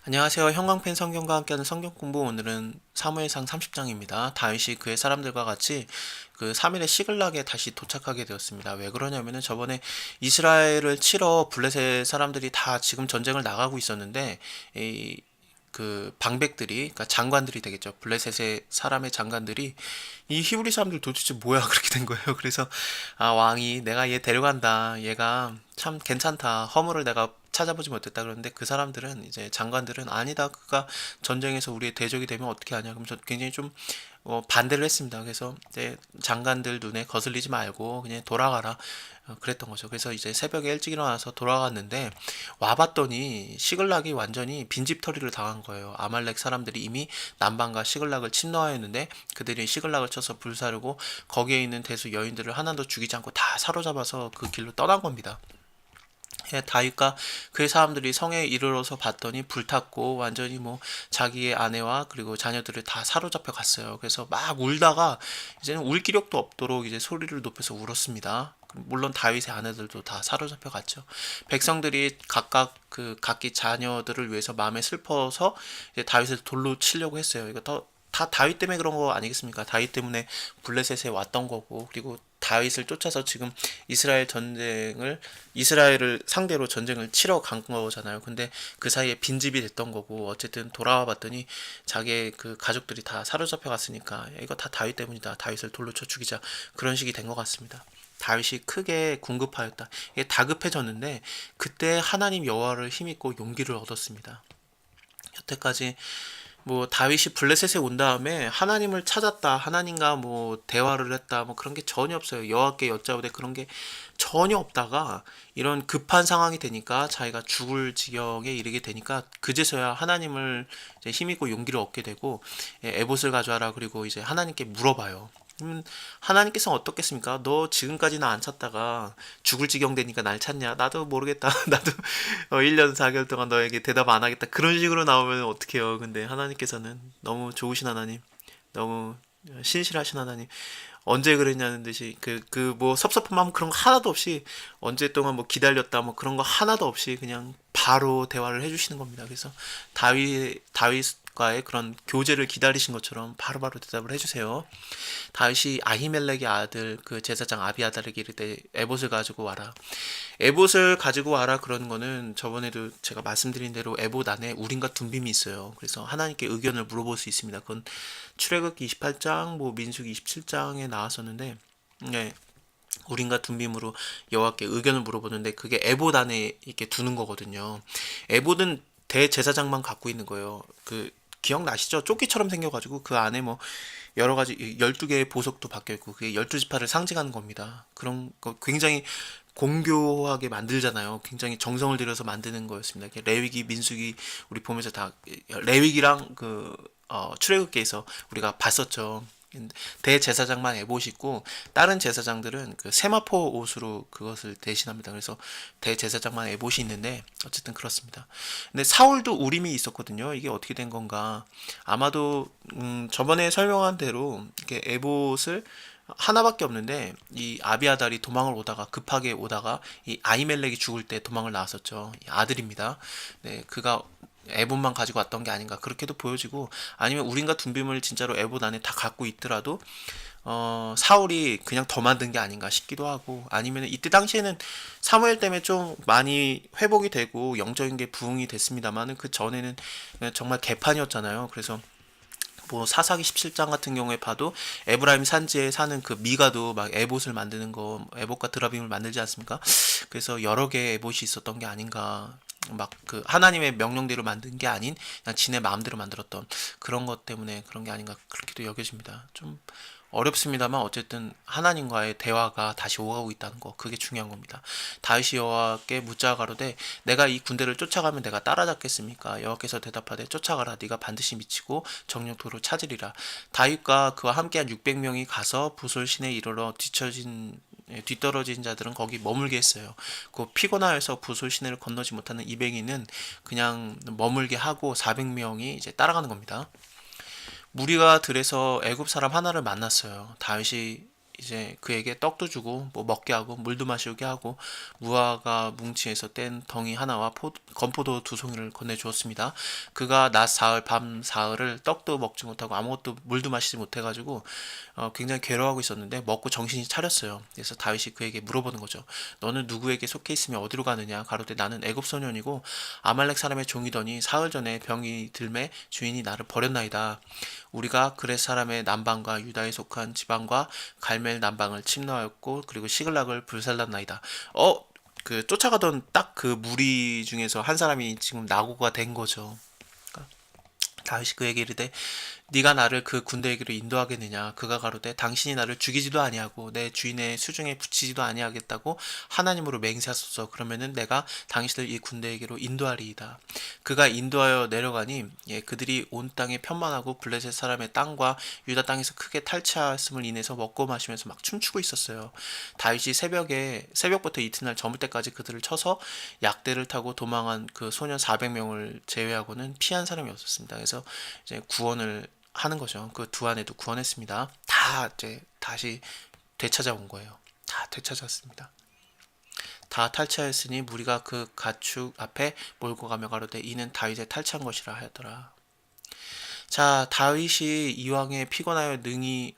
안녕하세요. 형광펜 성경과 함께하는 성경 공부. 오늘은 사무엘상 30장입니다. 다윗이 그의 사람들과 같이 그 3일의 시글락에 다시 도착하게 되었습니다. 왜 그러냐면은 저번에 이스라엘을 치러 블레셋 사람들이 다 지금 전쟁을 나가고 있었는데 이 그 방백들이, 그러니까 장관들이 되겠죠. 블레셋의 사람의 장관들이 이 히브리 사람들 도대체 뭐야 그렇게 된 거예요. 그래서 왕이 내가 얘 데려간다. 얘가 참 괜찮다. 허물을 내가 찾아보지 못했다 그러는데, 그 사람들은, 이제 장관들은, 아니다, 그가 전쟁에서 우리의 대적이 되면 어떻게 하냐, 그러면서 굉장히 좀 반대를 했습니다. 그래서 이제 장관들 눈에 거슬리지 말고 그냥 돌아가라, 그랬던 거죠. 그래서 이제 새벽에 일찍 일어나서 돌아갔는데, 와봤더니 시글락이 완전히 빈집털이를 당한 거예요. 아말렉 사람들이 이미 남방과 시글락을 침노하였는데, 그들이 시글락을 쳐서 불사르고 거기에 있는 대수 여인들을 하나도 죽이지 않고 다 사로잡아서 그 길로 떠난 겁니다. 예, 다윗과 그의 사람들이 성에 이르러서 봤더니 불탔고, 완전히 뭐 자기의 아내와 그리고 자녀들을 다 사로잡혀 갔어요. 그래서 막 울다가 이제는 울 기력도 없도록 이제 소리를 높여서 울었습니다. 물론 다윗의 아내들도 다 사로잡혀 갔죠. 백성들이 각각 그 각기 자녀들을 위해서 마음에 슬퍼서 이제 다윗을 돌로 치려고 했어요. 이거 다 다윗 때문에 그런 거 아니겠습니까? 다윗 때문에 블레셋에 왔던 거고, 그리고 다윗을 쫓아서 지금 이스라엘을 상대로 전쟁을 치러 간 거잖아요. 근데 그 사이에 빈집이 됐던 거고, 어쨌든 돌아와 봤더니 자기의 그 가족들이 다 사로잡혀 갔으니까, 야, 이거 다 다윗 때문이다. 다윗을 돌로 쳐 죽이자. 그런 식이 된 것 같습니다. 다윗이 크게 궁급하였다. 이게 다급해졌는데, 그때 하나님 여호와를 힘입고 용기를 얻었습니다. 여태까지 뭐 다윗이 블레셋에 온 다음에 하나님을 찾았다, 하나님과 뭐 대화를 했다, 뭐 그런 게 전혀 없어요. 여호와께 여짜오되 그런 게 전혀 없다가 이런 급한 상황이 되니까, 자기가 죽을 지경에 이르게 되니까, 그제서야 하나님을 이제 힘입고 용기를 얻게 되고, 에봇을 가져와라, 그리고 이제 하나님께 물어봐요. 하나님께서 어떻겠습니까? 너 지금까지 나 안 찾다가 죽을 지경 되니까 날 찾냐? 나도 모르겠다. 나도 1년 4개월 동안 너에게 대답 안 하겠다. 그런 식으로 나오면 어떡해요. 근데 하나님께서는 너무 좋으신 하나님, 너무 신실하신 하나님, 언제 그랬냐는 듯이 뭐 섭섭한 마음 그런 거 하나도 없이, 언제 동안 뭐 기다렸다 뭐 그런 거 하나도 없이 그냥 바로 대화를 해주시는 겁니다. 그래서 다윗과의 그런 교제를 기다리신 것처럼 바로바로 대답을 해주세요. 다윗이 아히멜렉의 아들 그 제사장 아비아달에게 이르되 에봇을 가지고 와라. 에봇을 가지고 와라 그러는 거는, 저번에도 제가 말씀드린 대로 에봇 안에 우림과 둠빔이 있어요. 그래서 하나님께 의견을 물어볼 수 있습니다. 그건 출애굽기 28장, 뭐 민수기 27장에 나왔었는데, 네, 우림과 둠빔으로 여호와께 의견을 물어보는데, 그게 에봇 안에 이렇게 두는 거거든요. 에봇은 대제사장만 갖고 있는 거예요. 그 기억나시죠? 조끼처럼 생겨가지고 그 안에 뭐 여러 가지 12개의 보석도 박혀 있고, 그게 12지파를 상징하는 겁니다. 그런 거 굉장히 공교하게 만들잖아요. 굉장히 정성을 들여서 만드는 거였습니다. 레위기, 민수기 우리 보면서 다, 레위기랑 출애굽기에서 우리가 봤었죠. 대제사장만 에봇이 있고, 다른 제사장들은 그 세마포 옷으로 그것을 대신합니다. 그래서 대제사장만 에봇이 있는데, 어쨌든 그렇습니다. 근데 사울도 우림이 있었거든요. 이게 어떻게 된 건가? 아마도 저번에 설명한 대로 이렇게 에봇을 하나밖에 없는데, 이 아비아달이 도망을 오다가, 급하게 오다가 이 아히멜렉이 죽을 때 도망을 나왔었죠. 이 아들입니다. 네, 그가 에봇만 가지고 왔던 게 아닌가 그렇게도 보여지고, 아니면 우린과 둠빔을 진짜로 에봇 안에 다 갖고 있더라도 사울이 그냥 더 만든 게 아닌가 싶기도 하고, 아니면 이때 당시에는 사무엘 때문에 좀 많이 회복이 되고 영적인 게 부흥이 됐습니다만은, 그 전에는 정말 개판이었잖아요. 그래서 뭐 사사기 17장 같은 경우에 봐도 에브라임 산지에 사는 그 미가도 막 에봇을 만드는 거, 에봇과 드라빔을 만들지 않습니까? 그래서 여러 개의 에봇이 있었던 게 아닌가. 막 그 하나님의 명령대로 만든 게 아닌 그냥 지네 마음대로 만들었던 그런 것 때문에 그런 게 아닌가 그렇게도 여겨집니다. 좀 어렵습니다만, 어쨌든 하나님과의 대화가 다시 오가고 있다는 거, 그게 중요한 겁니다. 다윗이 여호와께 묻자 가로되 내가 이 군대를 쫓아가면 내가 따라잡겠습니까? 여호와께서 대답하되 쫓아가라. 네가 반드시 미치고 정령도로 찾으리라. 다윗과 그와 함께한 600명이 가서 부솔 시내에 이르러 뒤떨어진 자들은 거기 머물게 했어요. 그 피곤하여서 부솔 시내를 건너지 못하는 200인은 그냥 머물게 하고 400명이 이제 따라가는 겁니다. 무리가 들에서 애굽 사람 하나를 만났어요. 다윗이 이제 그에게 떡도 주고 뭐 먹게 하고 물도 마시게 하고 무화과 뭉치에서 뗀 덩이 하나와 건포도 두 송이를 건네주었습니다. 그가 낮 사흘 밤 사흘을 떡도 먹지 못하고 아무것도 물도 마시지 못해가지고 굉장히 괴로워하고 있었는데 먹고 정신이 차렸어요. 그래서 다윗이 그에게 물어보는 거죠. 너는 누구에게 속해 있으며 어디로 가느냐? 가로되 나는 애굽 소년이고 아말렉 사람의 종이더니 사흘 전에 병이 들매 주인이 나를 버렸나이다. 우리가 그렛 사람의 남방과 유다에 속한 지방과 갈멜 남방을 침노하였고 그리고 시글락을 불살랐나이다. 그 쫓아가던 딱 그 무리 중에서 한 사람이 지금 낙오가 된 거죠. 다윗이 그에게 이르되 네가 나를 그 군대에게로 인도하겠느냐. 그가 가로되 당신이 나를 죽이지도 아니하고 내 주인의 수중에 붙이지도 아니하겠다고 하나님으로 맹세하소서. 그러면은 내가 당신을 이 군대에게로 인도하리이다. 그가 인도하여 내려가니 그들이 온 땅에 편만하고 블레셋 사람의 땅과 유다 땅에서 크게 탈취하였음을 인해서 먹고 마시면서 막 춤추고 있었어요. 다윗이 새벽부터 이튿날 저물 때까지 그들을 쳐서 약대를 타고 도망한 그 소년 400명을 제외하고는 피한 사람이 없었습니다. 그래서 이제 구원을 하는 거죠. 그 두 아내도 구원했습니다. 다 이제 다시 되찾아온 거예요. 다 되찾았습니다. 다 탈취하였으니 무리가 그 가축 앞에 몰고 가며 가로되 이는 다윗의 탈취한 것이라 하였더라. 자, 다윗이 이왕에 피곤하여 능히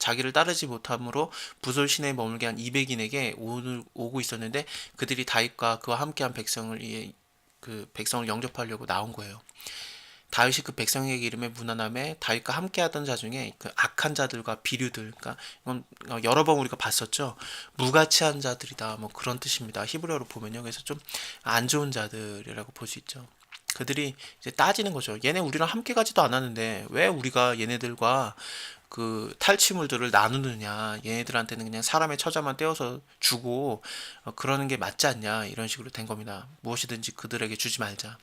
자기를 따르지 못함으로 부솔 시내에 머물게 한 200인에게 오고 있었는데 그들이 다윗과 그와 함께한 그 백성을 영접하려고 나온 거예요. 다윗이 그 백성에게 이름에 무난함에 다윗과 함께하던 자 중에 그 악한 자들과 비류들, 그러니까 이건 여러 번 우리가 봤었죠. 무가치한 자들이다, 뭐 그런 뜻입니다. 히브리어로 보면요, 그래서 좀 안 좋은 자들이라고 볼 수 있죠. 그들이 이제 따지는 거죠. 얘네 우리랑 함께 가지도 않았는데 왜 우리가 얘네들과 그 탈취물들을 나누느냐, 얘네들한테는 그냥 사람의 처자만 떼어서 주고 그러는 게 맞지 않냐, 이런 식으로 된 겁니다. 무엇이든지 그들에게 주지 말자.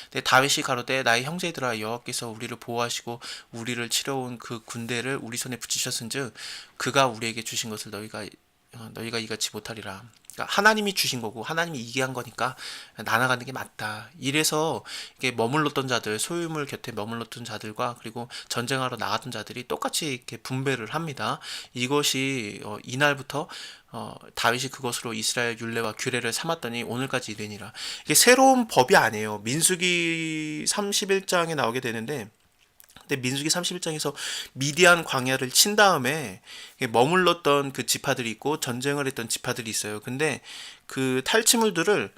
근데 다윗이 가로되 나의 형제들아, 여호와께서 우리를 보호하시고 우리를 치러온 그 군대를 우리 손에 붙이셨은즉 그가 우리에게 주신 것을 너희가 이같이 못하리라. 그러니까 하나님이 주신 거고 하나님이 이게 한 거니까 나아가는 게 맞다. 이래서 이게 머물렀던 자들, 소유물 곁에 머물렀던 자들과 그리고 전쟁하러 나갔던 자들이 똑같이 이렇게 분배를 합니다. 이것이 이날부터 다윗이 그것으로 이스라엘 율례와 규례를 삼았더니 오늘까지 이르니라. 이게 새로운 법이 아니에요. 민수기 31장에 나오게 되는데, 근데 민수기 31장에서 미디안 광야를 친 다음에 머물렀던 그 지파들이 있고 전쟁을 했던 지파들이 있어요. 근데 그 탈취물들을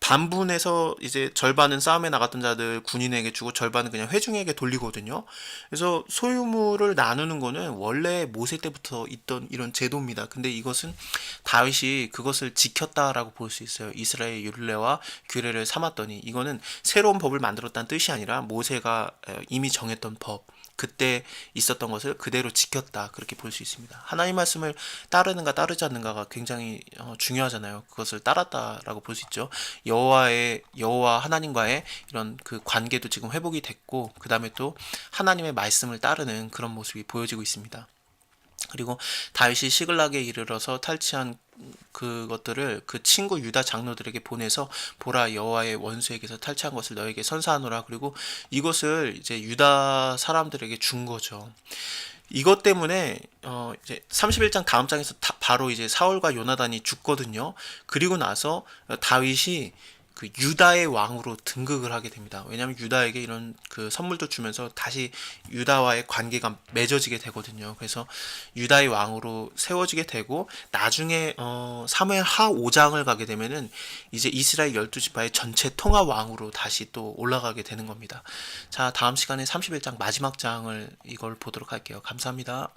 반분해서 이제 절반은 싸움에 나갔던 자들 군인에게 주고 절반은 그냥 회중에게 돌리거든요. 그래서 소유물을 나누는 거는 원래 모세 때부터 있던 이런 제도입니다. 근데 이것은 다윗이 그것을 지켰다라고 볼 수 있어요. 이스라엘 율례와 규례를 삼았더니 이거는 새로운 법을 만들었다는 뜻이 아니라 모세가 이미 정했던 법, 그때 있었던 것을 그대로 지켰다, 그렇게 볼 수 있습니다. 하나님 말씀을 따르는가 따르지 않는가가 굉장히 중요하잖아요. 그것을 따랐다라고 볼 수 있죠. 여호와 하나님과의 이런 그 관계도 지금 회복이 됐고, 그 다음에 또 하나님의 말씀을 따르는 그런 모습이 보여지고 있습니다. 그리고 다윗이 시글락에 이르러서 탈취한 그것들을 그 친구 유다 장로들에게 보내서 보라, 여호와의 원수에게서 탈취한 것을 너에게 선사하노라. 그리고 이것을 이제 유다 사람들에게 준 거죠. 이것 때문에 이제 31장 다음 장에서 바로 이제 사울과 요나단이 죽거든요. 그리고 나서 다윗이 그 유다의 왕으로 등극을 하게 됩니다. 왜냐하면 유다에게 이런 그 선물도 주면서 다시 유다와의 관계가 맺어지게 되거든요. 그래서 유다의 왕으로 세워지게 되고, 나중에 사무엘 하 5장을 가게 되면은 이제 이스라엘 12지파의 전체 통합 왕으로 다시 또 올라가게 되는 겁니다. 자, 다음 시간에 31장 마지막 장을 이걸 보도록 할게요. 감사합니다.